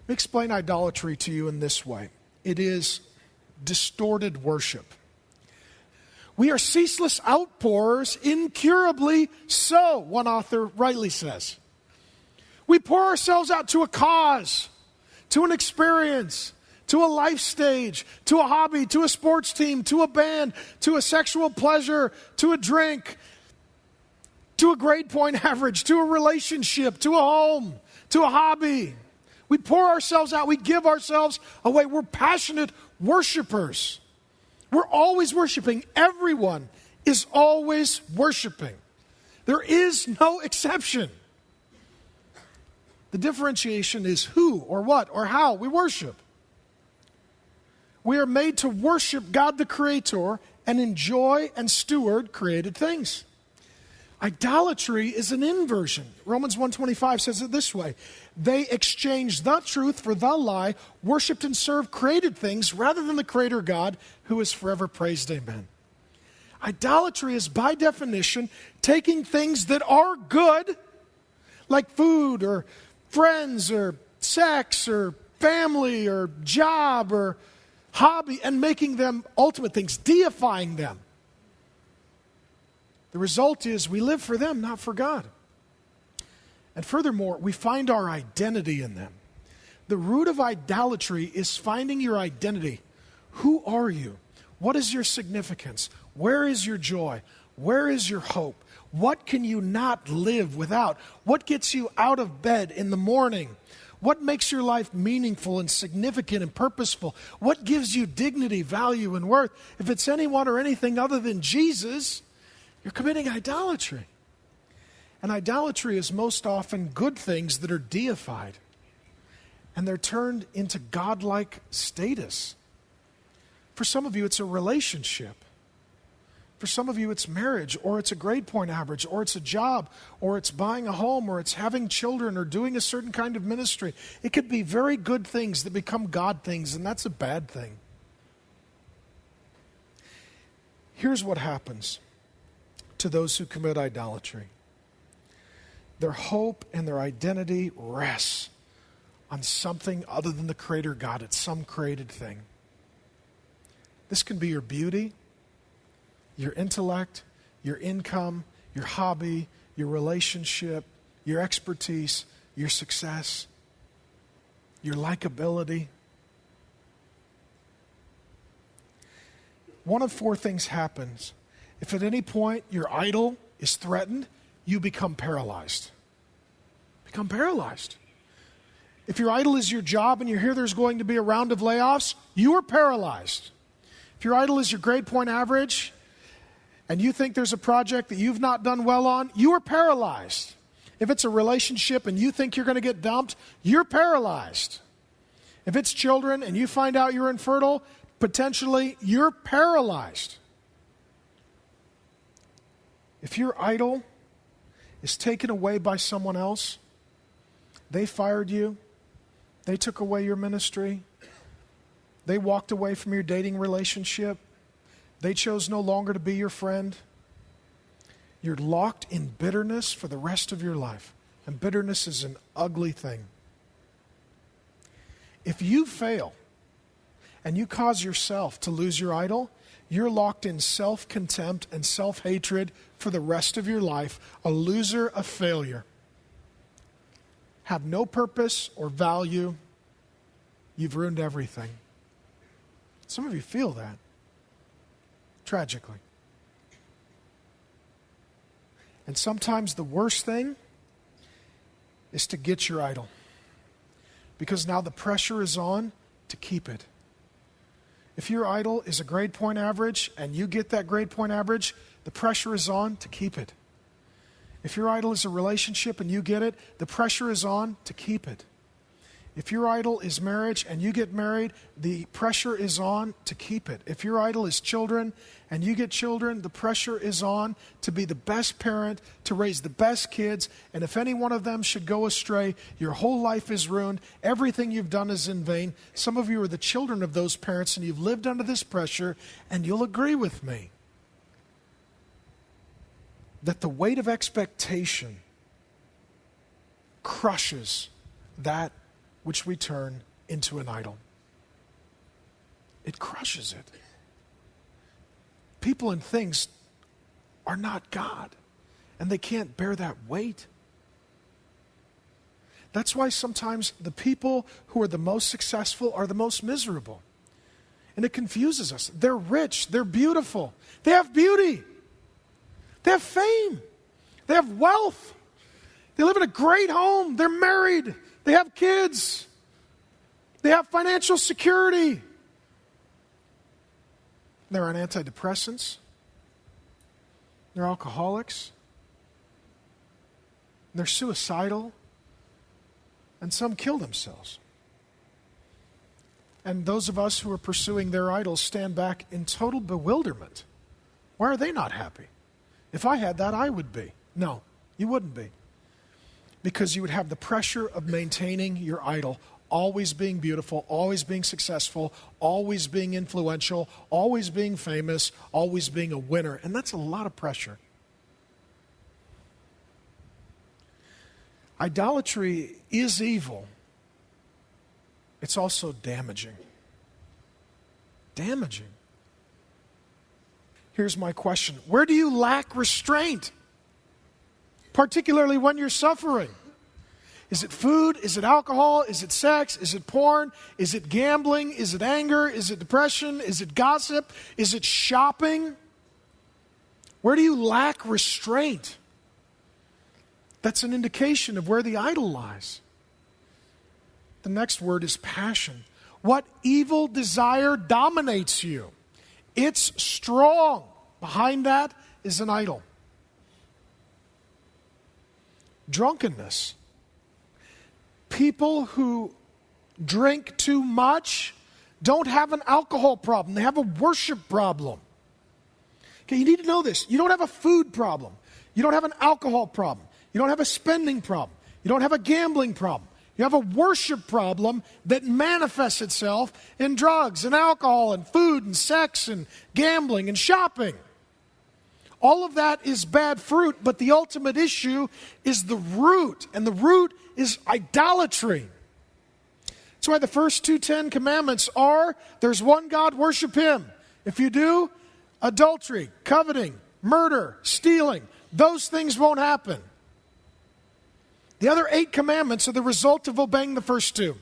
Let me explain idolatry to you in this way. It is distorted worship. We are ceaseless outpourers, incurably so, one author rightly says. We pour ourselves out to a cause, to an experience, to a life stage, to a hobby, to a sports team, to a band, to a sexual pleasure, to a drink, to a grade point average, to a relationship, to a home, to a hobby. We pour ourselves out. We give ourselves away. We're passionate worshipers. We're always worshiping. Everyone is always worshiping. There is no exception. The differentiation is who or what or how we worship. We are made to worship God the Creator and enjoy and steward created things. Idolatry is an inversion. Romans 1:25 says it this way. They exchanged the truth for the lie, worshipped and served created things rather than the Creator God, who is forever praised. Amen. Idolatry is by definition taking things that are good, like food or friends or sex or family or job or hobby, and making them ultimate things, deifying them. The result is we live for them, not for God. And furthermore, we find our identity in them. The root of idolatry is finding your identity. Who are you? What is your significance? Where is your joy? Where is your hope? What can you not live without? What gets you out of bed in the morning? What makes your life meaningful and significant and purposeful? What gives you dignity, value, and worth? If it's anyone or anything other than Jesus, you're committing idolatry. And idolatry is most often good things that are deified. And they're turned into godlike status. For some of you, it's a relationship. For some of you, it's marriage, or it's a grade point average, or it's a job, or it's buying a home, or it's having children, or doing a certain kind of ministry. It could be very good things that become God things, and that's a bad thing. Here's what happens to those who commit idolatry. Their hope and their identity rests on something other than the Creator God. It's some created thing. This can be your beauty, your intellect, your income, your hobby, your relationship, your expertise, your success, your likability. One of four things happens. If at any point your idol is threatened, you become paralyzed. Become paralyzed. If your idol is your job and you hear there's going to be a round of layoffs, you are paralyzed. If your idol is your grade point average and you think there's a project that you've not done well on, you are paralyzed. If it's a relationship and you think you're going to get dumped, you're paralyzed. If it's children and you find out you're infertile, potentially you're paralyzed. If your idol is taken away by someone else, they fired you, they took away your ministry, they walked away from your dating relationship, they chose no longer to be your friend, you're locked in bitterness for the rest of your life. And bitterness is an ugly thing. If you fail and you cause yourself to lose your idol, you're locked in self-contempt and self-hatred for the rest of your life, a loser, a failure. Have no purpose or value. You've ruined everything. Some of you feel that, tragically. And sometimes the worst thing is to get your idol, because now the pressure is on to keep it. If your idol is a grade point average and you get that grade point average, the pressure is on to keep it. If your idol is a relationship and you get it, the pressure is on to keep it. If your idol is marriage and you get married, the pressure is on to keep it. If your idol is children and you get children, the pressure is on to be the best parent, to raise the best kids. And if any one of them should go astray, your whole life is ruined. Everything you've done is in vain. Some of you are the children of those parents and you've lived under this pressure, and you'll agree with me that the weight of expectation crushes that which we turn into an idol. It crushes it. People and things are not God, and they can't bear that weight. That's why sometimes the people who are the most successful are the most miserable. And it confuses us. They're rich, they're beautiful, they have beauty, they have fame, they have wealth, they live in a great home, they're married, they have kids, they have financial security. They're on antidepressants. They're alcoholics. They're suicidal. And some kill themselves. And those of us who are pursuing their idols stand back in total bewilderment. Why are they not happy? If I had that, I would be. No, you wouldn't be. Because you would have the pressure of maintaining your idol, always being beautiful, always being successful, always being influential, always being famous, always being a winner. And that's a lot of pressure. Idolatry is evil. It's also damaging. Damaging. Here's my question. Where do you lack restraint? Particularly when you're suffering. Is it food? Is it alcohol? Is it sex? Is it porn? Is it gambling? Is it anger? Is it depression? Is it gossip? Is it shopping? Where do you lack restraint? That's an indication of where the idol lies. The next word is passion. What evil desire dominates you? It's strong. Behind that is an idol. Drunkenness. People who drink too much don't have an alcohol problem. They have a worship problem. Okay, you need to know this. You don't have a food problem. You don't have an alcohol problem. You don't have a spending problem. You don't have a gambling problem. You have a worship problem that manifests itself in drugs and alcohol and food and sex and gambling and shopping. All of that is bad fruit, but the ultimate issue is the root, and the root is idolatry. That's why the first two 10 commandments are, there's one God, worship Him. If you do, adultery, coveting, murder, stealing, those things won't happen. The other 8 commandments are the result of obeying the first 2.